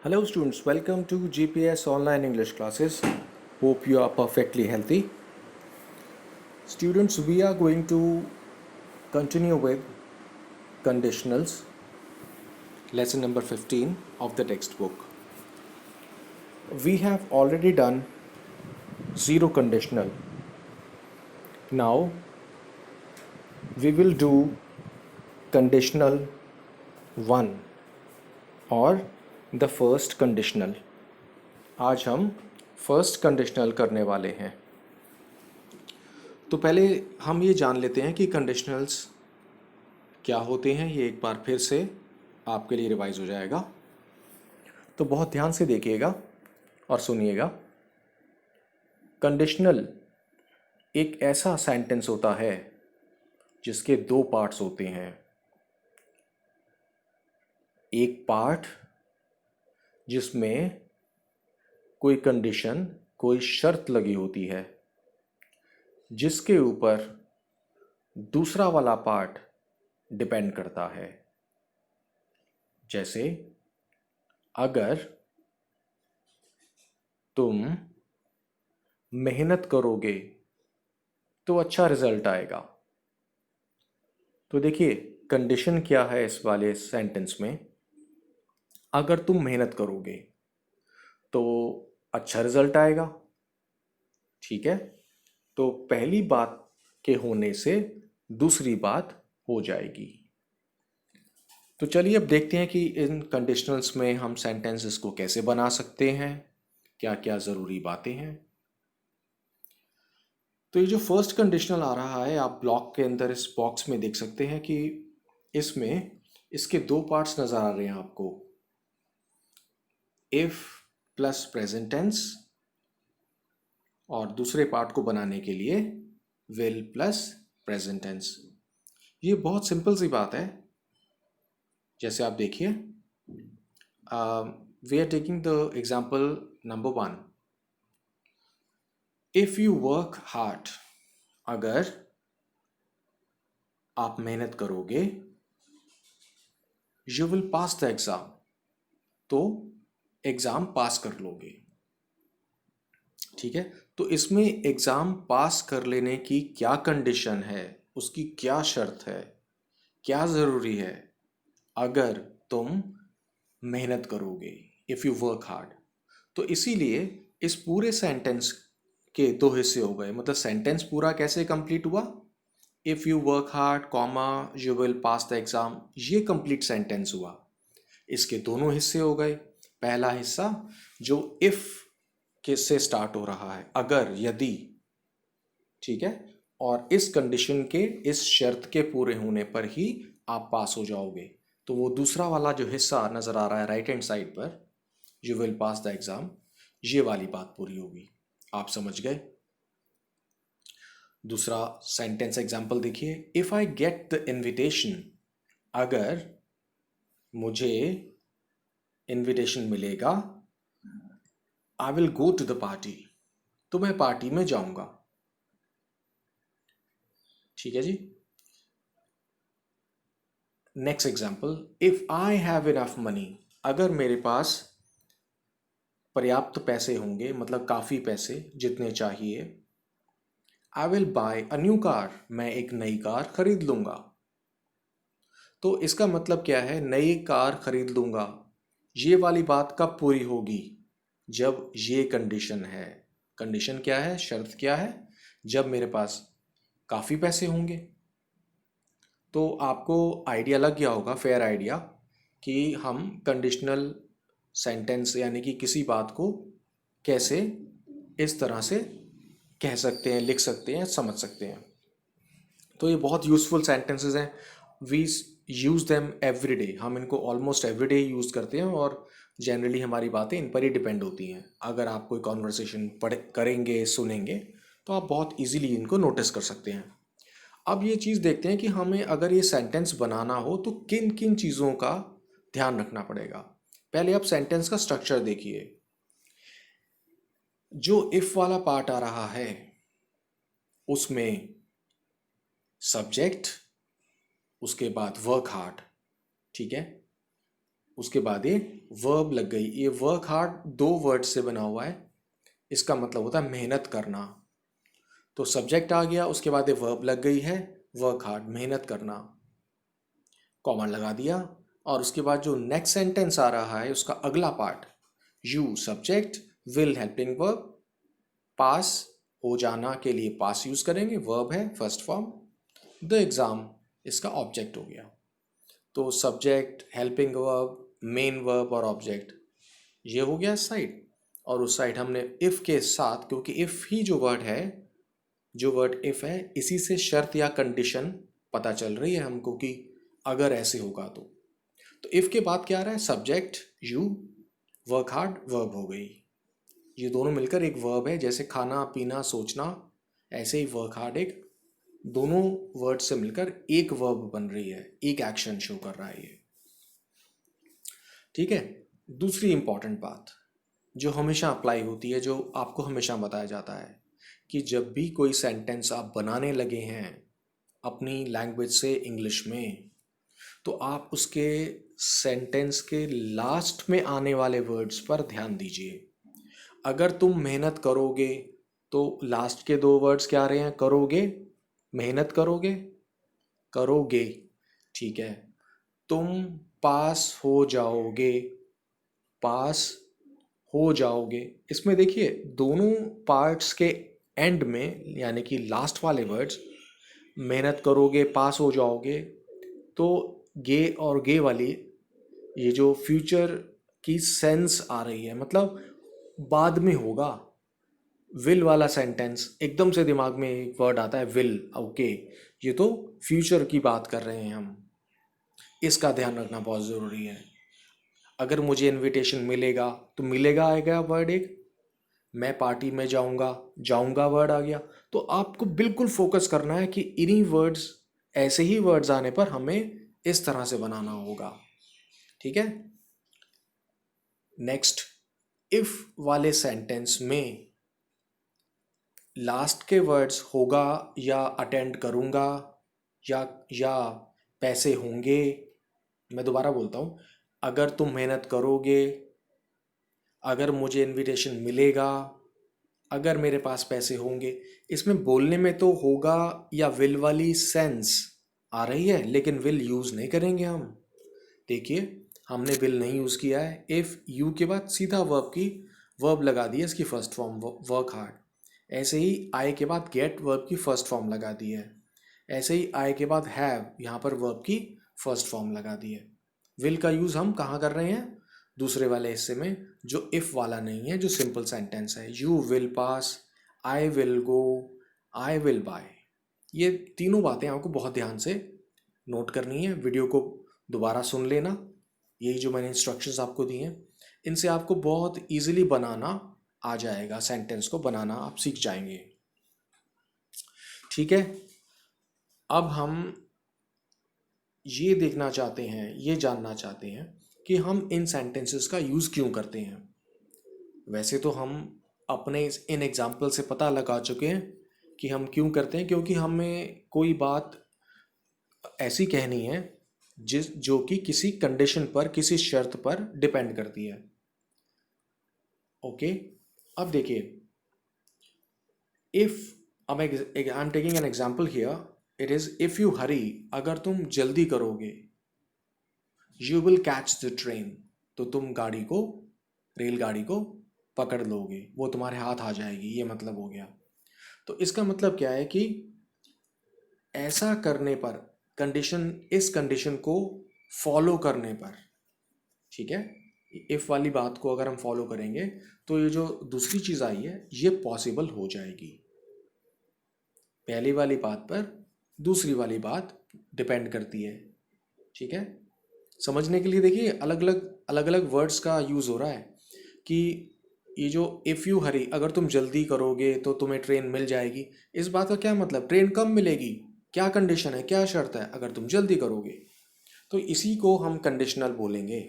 Hello students, welcome to GPS online English classes. Hope you are perfectly healthy. Students, we are going to continue with conditionals, lesson number 15 of the textbook. We have already done zero conditional. Now we will do conditional 1 और the first conditional. आज हम first conditional करने वाले हैं. तो पहले हम ये जान लेते हैं कि कंडीशनल्स क्या होते हैं. ये एक बार फिर से आपके लिए रिवाइज हो जाएगा, तो बहुत ध्यान से देखिएगा और सुनिएगा. कंडीशनल एक ऐसा सेंटेंस होता है जिसके दो पार्ट्स होते हैं. एक पार्ट जिसमें कोई कंडीशन, कोई शर्त लगी होती है, जिसके ऊपर दूसरा वाला पार्ट डिपेंड करता है. जैसे अगर तुम मेहनत करोगे तो अच्छा रिजल्ट आएगा. तो देखिए कंडीशन क्या है इस वाले सेंटेंस में. अगर तुम मेहनत करोगे तो अच्छा रिजल्ट आएगा. ठीक है, तो पहली बात के होने से दूसरी बात हो जाएगी. तो चलिए अब देखते हैं कि इन कंडीशनल्स में हम सेंटेंसेस को कैसे बना सकते हैं, क्या क्या ज़रूरी बातें हैं. तो ये जो फर्स्ट कंडीशनल आ रहा है, आप ब्लॉक के अंदर इस बॉक्स में देख सकते हैं कि इसमें इसके दो पार्ट्स नज़र आ रहे हैं आपको. इफ प्लस प्रेजेंट टेंस और दूसरे पार्ट को बनाने के लिए विल प्लस प्रेजेंट टेंस. ये बहुत सिंपल सी बात है. जैसे आप देखिए, we are taking the example number 1. If you work hard, अगर आप मेहनत करोगे, you will pass the exam, तो एग्जाम पास कर लोगे. ठीक है, तो इसमें एग्जाम पास कर लेने की क्या कंडीशन है, उसकी क्या शर्त है, क्या ज़रूरी है. अगर तुम मेहनत करोगे, इफ़ यू वर्क हार्ड. तो इसीलिए इस पूरे सेंटेंस के दो हिस्से हो गए. मतलब सेंटेंस पूरा कैसे कंप्लीट हुआ, if you work hard comma you will pass the exam, ये कंप्लीट सेंटेंस हुआ. इसके दोनों हिस्से हो गए. पहला हिस्सा जो इफ़ किससे स्टार्ट हो रहा है, अगर, यदि. ठीक है, और इस कंडीशन के, इस शर्त के पूरे होने पर ही आप पास हो जाओगे. तो वो दूसरा वाला जो हिस्सा नज़र आ रहा है राइट हैंड साइड पर, you will pass the exam, ये वाली बात पूरी होगी. आप समझ गए. दूसरा सेंटेंस एग्जाम्पल देखिए. If I get the invitation, अगर मुझे इन्विटेशन मिलेगा, I will go to the party, तो मैं पार्टी में जाऊंगा. ठीक है जी. Next example. If I have enough money, अगर मेरे पास पर्याप्त पैसे होंगे, मतलब काफ़ी पैसे, जितने चाहिए. I will buy a new car, मैं एक नई कार खरीद लूंगा. तो इसका मतलब क्या है, नई कार खरीद लूंगा, ये वाली बात कब पूरी होगी, जब ये कंडीशन है. कंडीशन क्या है, शर्त क्या है, जब मेरे पास काफ़ी पैसे होंगे. तो आपको आइडिया लग गया होगा, फेयर आइडिया, कि हम कंडीशनल सेंटेंस यानी कि किसी बात को कैसे इस तरह से कह सकते हैं, लिख सकते हैं, समझ सकते हैं. तो ये बहुत यूज़फुल सेंटेंसेस हैं. We use them every day, हम इनको ऑलमोस्ट एवरी डे यूज़ करते हैं और जनरली हमारी बातें इन पर ही डिपेंड होती हैं. अगर आप कोई कॉन्वर्सेशन करेंगे, सुनेंगे, तो आप बहुत इजीली इनको नोटिस कर सकते हैं. अब ये चीज़ देखते हैं कि हमें अगर ये सेंटेंस बनाना हो तो किन किन चीज़ों का ध्यान रखना पड़ेगा. पहले आप सेंटेंस का स्ट्रक्चर देखिए. जो इफ़ वाला पार्ट आ रहा है उसमें सब्जेक्ट, उसके बाद वर्क हार्ड. ठीक है, उसके बाद ये वर्ब लग गई। ये वर्क हार्ड दो वर्ड से बना हुआ है, इसका मतलब होता है मेहनत करना। तो सब्जेक्ट आ गया, उसके बाद ये वर्ब लग गई है, वर्क हार्ड, मेहनत करना, कॉमा लगा दिया। और उसके बाद जो नेक्स्ट सेंटेंस आ रहा है उसका अगला part, you subject, will helping verb, pass हो जाना के लिए पास यूज करेंगे, वर्ब है फर्स्ट फॉर्म, द एग्जाम इसका ऑब्जेक्ट हो गया। तो subject, helping verb, main verb और ऑब्जेक्ट, ये हो गया साइड। और उस साइड हमने इफ के साथ, क्योंकि इफ ही जो वर्ड है, जो वर्ड इफ है, इसी से शर्त या कंडीशन पता चल रही है हमको कि अगर ऐसे होगा तो इफ के बाद क्या आ रहा है, subject you, work hard verb हो गई। ये दोनों मिलकर एक वर्ब है, जैसे खाना पीना सोचना, ऐसे ही वर्क हार्ड एक, दोनों वर्ड से मिलकर एक वर्ब बन रही है, एक एक्शन शो कर रहा है ये। ठीक है। दूसरी इंपॉर्टेंट बात जो हमेशा अप्लाई होती है, जो आपको हमेशा बताया जाता है, कि जब भी कोई सेंटेंस आप बनाने लगे हैं अपनी लैंग्वेज से इंग्लिश में, तो आप उसके सेंटेंस के लास्ट में आने वाले वर्ड्स पर ध्यान दीजिए। अगर तुम मेहनत करोगे तो लास्ट के दो वर्ड्स क्या आ रहे हैं, करोगे, मेहनत करोगे, करोगे, ठीक है। तुम पास हो जाओगे, पास हो जाओगे, इसमें देखिए दोनों पार्ट्स के एंड में, यानी कि लास्ट वाले वर्ड्स, मेहनत करोगे, पास हो जाओगे, तो गे और गे वाली ये जो फ्यूचर की सेंस आ रही है, मतलब बाद में होगा। विल वाला सेंटेंस एकदम से दिमाग में एक वर्ड आता है विल, ओके, ये तो फ्यूचर की बात कर रहे हैं हम, इसका ध्यान रखना बहुत ज़रूरी है। अगर मुझे इनविटेशन मिलेगा तो मिलेगा आएगा वर्ड एक, मैं पार्टी में जाऊंगा, जाऊंगा वर्ड आ गया। तो आपको बिल्कुल फोकस करना है कि इन्हीं वर्ड्स, ऐसे ही वर्ड्स आने पर हमें इस तरह से बनाना होगा। ठीक है। नेक्स्ट, इफ वाले सेंटेंस में लास्ट के वर्ड्स होगा या अटेंड करूंगा या पैसे होंगे। मैं दोबारा बोलता हूँ, अगर तुम मेहनत करोगे, अगर मुझे इनविटेशन मिलेगा, अगर मेरे पास पैसे होंगे, इसमें बोलने में तो होगा या विल वाली सेंस आ रही है, लेकिन विल यूज़ नहीं करेंगे हम। देखिए, हमने विल नहीं यूज़ किया है। इफ़ यू के बाद सीधा वर्ब की, वर्ब लगा दी है इसकी फर्स्ट फॉर्म, वर्क हार्ड। ऐसे ही आई के बाद गेट वर्ब की फर्स्ट फॉर्म लगा दी है। ऐसे ही आई के बाद हैव, यहाँ पर वर्ब की फर्स्ट फॉर्म लगा दी है। विल का यूज़ हम कहाँ कर रहे हैं, दूसरे वाले हिस्से में, जो इफ़ वाला नहीं है, जो सिंपल सेंटेंस है। You will pass, I will go, I will buy. ये तीनों बातें आपको बहुत ध्यान से नोट करनी है, वीडियो को दोबारा सुन लेना। यही जो मैंने इंस्ट्रक्शंस आपको दी हैं, इनसे आपको बहुत इजीली बनाना आ जाएगा, सेंटेंस को बनाना आप सीख जाएंगे। ठीक है। अब हम ये देखना चाहते हैं, ये जानना चाहते हैं कि हम इन सेंटेंसेस का यूज़ क्यों करते हैं। वैसे तो हम अपने इन एग्जाम्पल से पता लगा चुके हैं कि हम क्यों करते हैं, क्योंकि हमें कोई बात ऐसी कहनी है जो कि किसी कंडीशन पर, किसी शर्त पर डिपेंड करती है। ओके। अब देखिए, if I am taking an example here, it is if you hurry, अगर तुम जल्दी करोगे, you will catch the train, तो तुम गाड़ी को, रेलगाड़ी को पकड़ लोगे, वो तुम्हारे हाथ आ जाएगी, ये मतलब हो गया। तो इसका मतलब क्या है कि ऐसा करने पर, कंडीशन, इस कंडीशन को फॉलो करने पर, ठीक है, इफ वाली बात को अगर हम फॉलो करेंगे तो ये जो दूसरी चीज आई है ये पॉसिबल हो जाएगी। पहली वाली बात पर दूसरी वाली बात डिपेंड करती है। ठीक है। समझने के लिए देखिए, अलग अलग वर्ड्स का यूज हो रहा है कि ये जो इफ़ यू हरी, अगर तुम जल्दी करोगे तो तुम्हें ट्रेन मिल जाएगी, इस बात का क्या मतलब, ट्रेन कब मिलेगी, क्या कंडीशन है, क्या शर्त है, अगर तुम जल्दी करोगे। तो इसी को हम कंडीशनल बोलेंगे।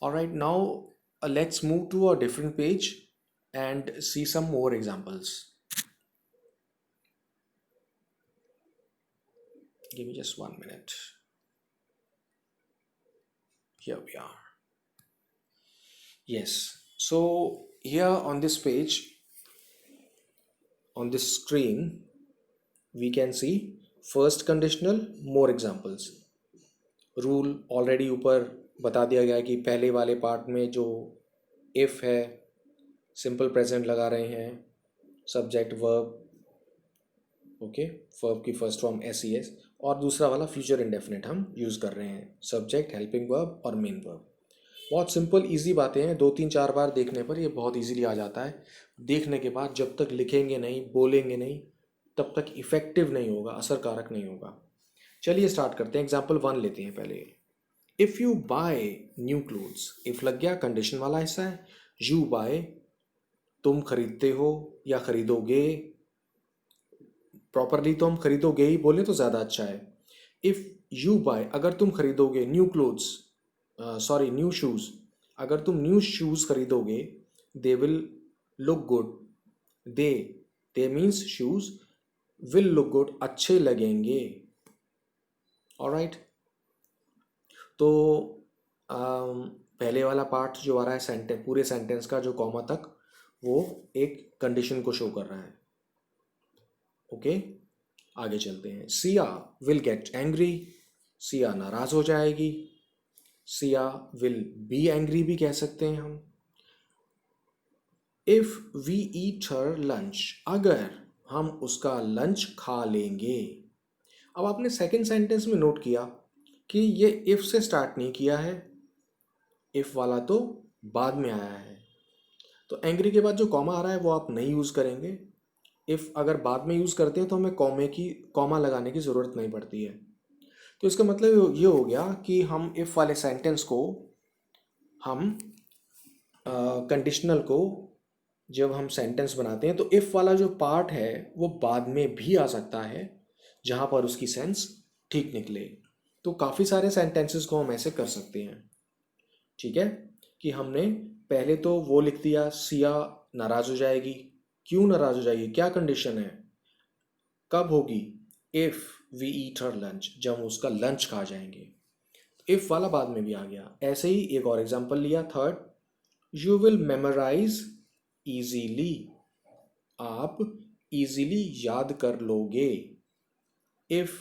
Alright, now let's move to a different page and see some more examples. Give me just 1 minute। Here we are. Yes. So here on this page, on this screen, we can see first conditional, more examples. Rule already ऊपर बता दिया गया है कि पहले वाले part में जो इफ़ है, सिंपल प्रेजेंट लगा रहे हैं, सब्जेक्ट वर्ब, ओके, वर्ब की first form S E S, और दूसरा वाला फ्यूचर इंडेफिनिट हम यूज़ कर रहे हैं, सब्जेक्ट, हेल्पिंग वर्ब और मेन वर्ब। बहुत सिंपल इजी बातें हैं, 2 3 4 बार देखने पर ये बहुत इजीली आ जाता है। देखने के बाद जब तक लिखेंगे नहीं, बोलेंगे नहीं, तब तक इफ़ेक्टिव नहीं होगा, असरकारक नहीं होगा। चलिए स्टार्ट करते हैं। एग्जाम्पल 1 लेते हैं पहले। If you buy new clothes, if लग गया, कंडीशन वाला हिस्सा है। यू बाय, तुम खरीदते हो या खरीदोगे। प्रॉपरली तो हम खरीदोगे ही बोले तो ज़्यादा अच्छा है। इफ़ यू बाय, अगर तुम खरीदोगे new clothes, sorry new shoes, अगर तुम न्यू शूज़ खरीदोगे, they will look good. They they means shoes, will look good, अच्छे लगेंगे। ऑलराइट, तो पहले वाला पार्ट जो आ रहा है सेंटेंस, पूरे सेंटेंस का जो कॉमा तक, वो एक कंडीशन को शो कर रहा है। ओके, आगे चलते हैं। Siya will get angry, Siya नाराज हो जाएगी। सिया विल बी एंग्री भी कह सकते हैं हम। If we eat her lunch, अगर हम उसका लंच खा लेंगे। अब आपने सेकंड सेंटेंस में नोट किया कि ये इफ से स्टार्ट नहीं किया है, इफ वाला तो बाद में आया है। तो एंग्री के बाद जो कॉमा आ रहा है वो आप नहीं यूज़ करेंगे। इफ़ अगर बाद में यूज़ करते हैं तो हमें कॉमा लगाने की ज़रूरत नहीं पड़ती है। तो इसका मतलब ये हो गया कि हम इफ़ वाले सेंटेंस को, हम कंडीशनल को जब हम सेंटेंस बनाते हैं तो इफ़ वाला जो पार्ट है वो बाद में भी आ सकता है, जहाँ पर उसकी सेंस ठीक निकले। तो काफ़ी सारे सेंटेंसेस को हम ऐसे कर सकते हैं। ठीक है, कि हमने पहले तो वो लिख दिया, सिया नाराज़ हो जाएगी। क्यों नाराज़ हो जाएगी, क्या कंडीशन है, कब होगी? If we eat her lunch, जब हम उसका लंच खा जाएंगे। इफ़ वाला बाद में भी आ गया। ऐसे ही एक और एग्जांपल लिया, third, you will memorize easily, आप इजीली याद कर लोगे। इफ़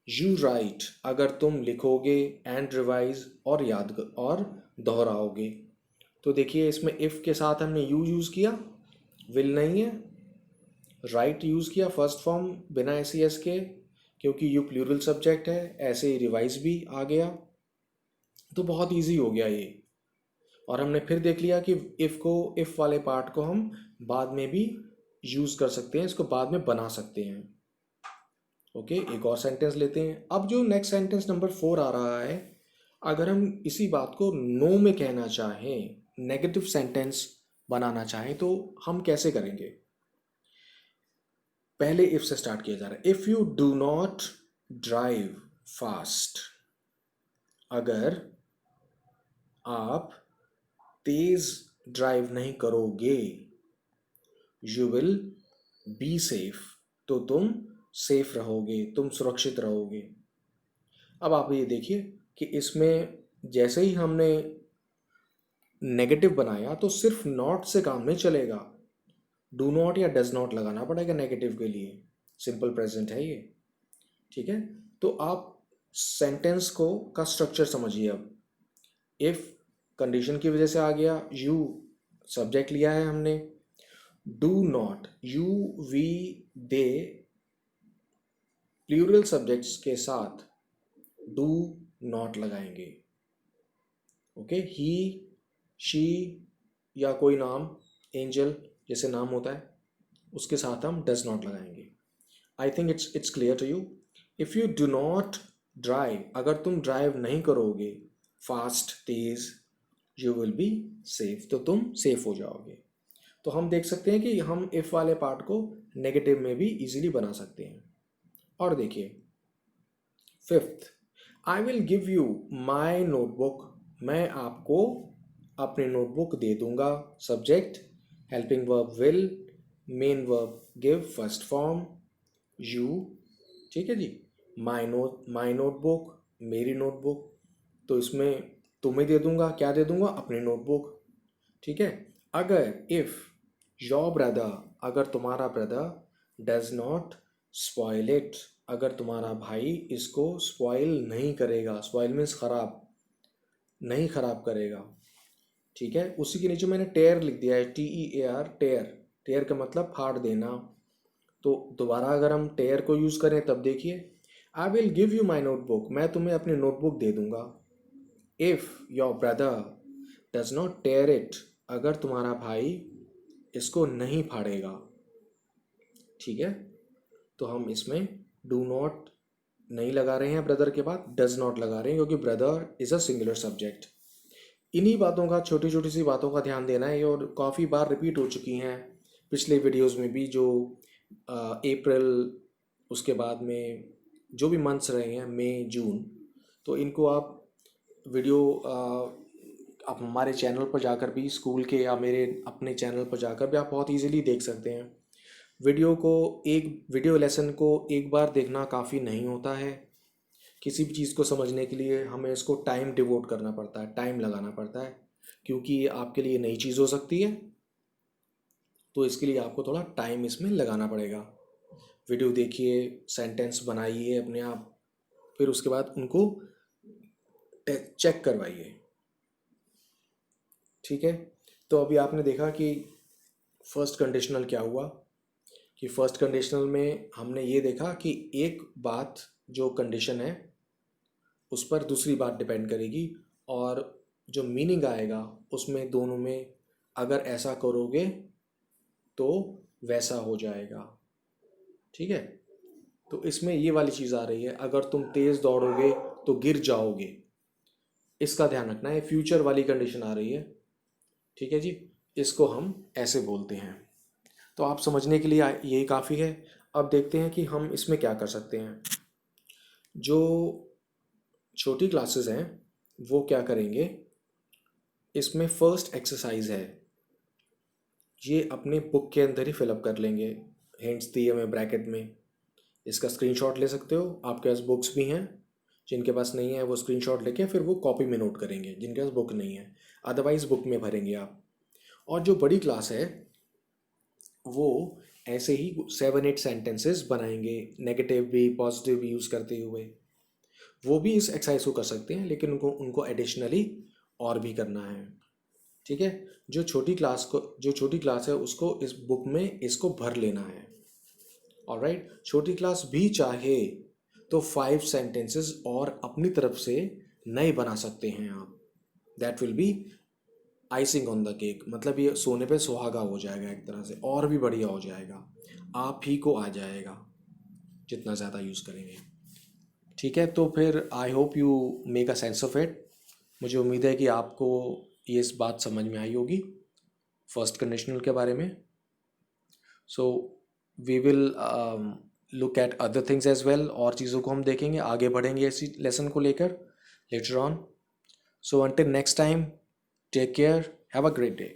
यू राइट, अगर तुम लिखोगे, एंड रिवाइज, और और दोहराओगे। तो देखिए इसमें इफ़ के साथ हमने यू यूज़ किया, विल नहीं है। राइट यूज़ किया फर्स्ट फॉर्म बिना एस ई एस के, क्योंकि यू प्लूरल सब्जेक्ट है। ऐसे ही रिवाइज भी आ गया। तो बहुत इजी हो गया ये। और हमने फिर देख लिया कि इफ़ वाले पार्ट को हम बाद में भी यूज़ कर सकते हैं, इसको बाद में बना सकते हैं। ओके, एक और सेंटेंस लेते हैं। अब जो नेक्स्ट सेंटेंस नंबर 4 आ रहा है, अगर हम इसी बात को नो में कहना चाहें, नेगेटिव सेंटेंस बनाना चाहें, तो हम कैसे करेंगे? पहले इफ से स्टार्ट किया जा रहा है। If you do not drive fast, अगर आप तेज ड्राइव नहीं करोगे, यू विल बी सेफ, तो तुम सेफ रहोगे, तुम सुरक्षित रहोगे। अब आप ये देखिए कि इसमें जैसे ही हमने नेगेटिव बनाया तो सिर्फ नॉट से काम नहीं चलेगा, डू नॉट या डज नॉट लगाना पड़ेगा नेगेटिव के लिए। सिंपल प्रेजेंट है ये। ठीक है, तो आप सेंटेंस को का स्ट्रक्चर समझिए। अब इफ कंडीशन की वजह से आ गया, यू सब्जेक्ट लिया है हमने, do not, you we they plural subjects के साथ डू नॉट लगाएंगे। ओके, ही, शी या कोई नाम, एंजल जैसे नाम होता है, उसके साथ हम डज नॉट लगाएंगे। I think it's clear to you. If you do not drive, अगर तुम ड्राइव नहीं करोगे फास्ट, तेज, यू विल बी सेफ, तो तुम सेफ हो जाओगे। तो हम देख सकते हैं कि हम इफ़ वाले पार्ट को नेगेटिव में भी इजीली बना सकते हैं। और देखिए fifth, I will give you my notebook, मैं आपको अपनी नोटबुक दे दूंगा। Subject, helping verb will, main verb give first form you. ठीक है जी, माई नोटबुक, मेरी नोटबुक। तो इसमें तुम्हें दे दूंगा, क्या दे दूंगा, अपनी नोटबुक। ठीक है। अगर इफ़ योर ब्रदर, अगर तुम्हारा brother does not spoil it, अगर तुम्हारा भाई इसको स्पॉइल नहीं करेगा, स्पॉइल मीन्स खराब, नहीं खराब करेगा। ठीक है। उसी के नीचे मैंने टेयर लिख दिया है, TEAR, टेयर। टेयर का मतलब फाड़ देना। तो दोबारा अगर हम टेयर को यूज़ करें तब देखिए, I will give you my notebook, मैं तुम्हें अपनी नोटबुक दे दूंगा। If your brother does not tear it, अगर तुम्हारा भाई इसको नहीं फाड़ेगा। ठीक है। तो हम इसमें डू नॉट नहीं लगा रहे हैं, ब्रदर के बाद डज नॉट लगा रहे हैं, क्योंकि brother is a singular subject. इन्हीं बातों का, छोटी छोटी सी बातों का ध्यान देना है, और काफ़ी बार रिपीट हो चुकी हैं पिछले वीडियोस में भी, जो अप्रैल, उसके बाद में जो भी मंथ्स रहे हैं, मई, जून, तो इनको आप वीडियो आप हमारे चैनल पर जाकर भी, स्कूल के या मेरे अपने चैनल पर जाकर भी आप बहुत इजीली देख सकते हैं। वीडियो लेसन को एक बार देखना काफ़ी नहीं होता है। किसी भी चीज़ को समझने के लिए हमें इसको टाइम डिवोट करना पड़ता है, टाइम लगाना पड़ता है, क्योंकि ये आपके लिए नई चीज़ हो सकती है। तो इसके लिए आपको थोड़ा टाइम इसमें लगाना पड़ेगा। वीडियो देखिए, सेंटेंस बनाइए अपने आप, फिर उसके बाद उनको चेक करवाइए। ठीक है। तो अभी आपने देखा कि फर्स्ट कंडीशनल क्या हुआ, कि फर्स्ट कंडीशनल में हमने ये देखा कि एक बात, जो कंडीशन है, उस पर दूसरी बात डिपेंड करेगी, और जो मीनिंग आएगा उसमें दोनों में, अगर ऐसा करोगे तो वैसा हो जाएगा। ठीक है। तो इसमें ये वाली चीज़ आ रही है, अगर तुम तेज़ दौड़ोगे तो गिर जाओगे, इसका ध्यान रखना है। फ्यूचर वाली कंडीशन आ रही है। ठीक है जी। इसको हम ऐसे बोलते हैं। तो आप समझने के लिए यही काफ़ी है। अब देखते हैं कि हम इसमें क्या कर सकते हैं। जो छोटी क्लासेस हैं वो क्या करेंगे, इसमें फर्स्ट एक्सरसाइज है, ये अपने बुक के अंदर ही फिलअप कर लेंगे। हिंट्स दिए हुए ब्रैकेट में, इसका स्क्रीनशॉट ले सकते हो। आपके पास बुक्स भी हैं, जिनके पास नहीं है वो स्क्रीनशॉट लेके फिर वो कॉपी में नोट करेंगे, जिनके पास बुक नहीं है, अदरवाइज बुक में भरेंगे आप। और जो बड़ी क्लास है वो ऐसे ही 7-8 सेंटेंसेस बनाएंगे, नेगेटिव भी पॉजिटिव भी यूज़ करते हुए। वो भी इस एक्सरसाइज को कर सकते हैं, लेकिन उनको उनको एडिशनली और भी करना है। ठीक है। जो छोटी क्लास है उसको इस बुक में इसको भर लेना है। ऑलराइट। छोटी क्लास भी चाहे तो 5 सेंटेंसेस और अपनी तरफ से नए बना सकते हैं आप। That will be icing on the cake, मतलब ये सोने पे सुहागा हो जाएगा एक तरह से, और भी बढ़िया हो जाएगा, आप ही को आ जाएगा जितना ज़्यादा यूज़ करेंगे। ठीक है। तो फिर I hope you make a sense of it. मुझे उम्मीद है कि आपको ये इस बात समझ में आई होगी फर्स्ट कंडीशनल के बारे में। So we will look at other things as well, और चीज़ों को हम देखेंगे, आगे बढ़ेंगे इसी लेसन को लेकर later on. So until next time, take care, have a great day.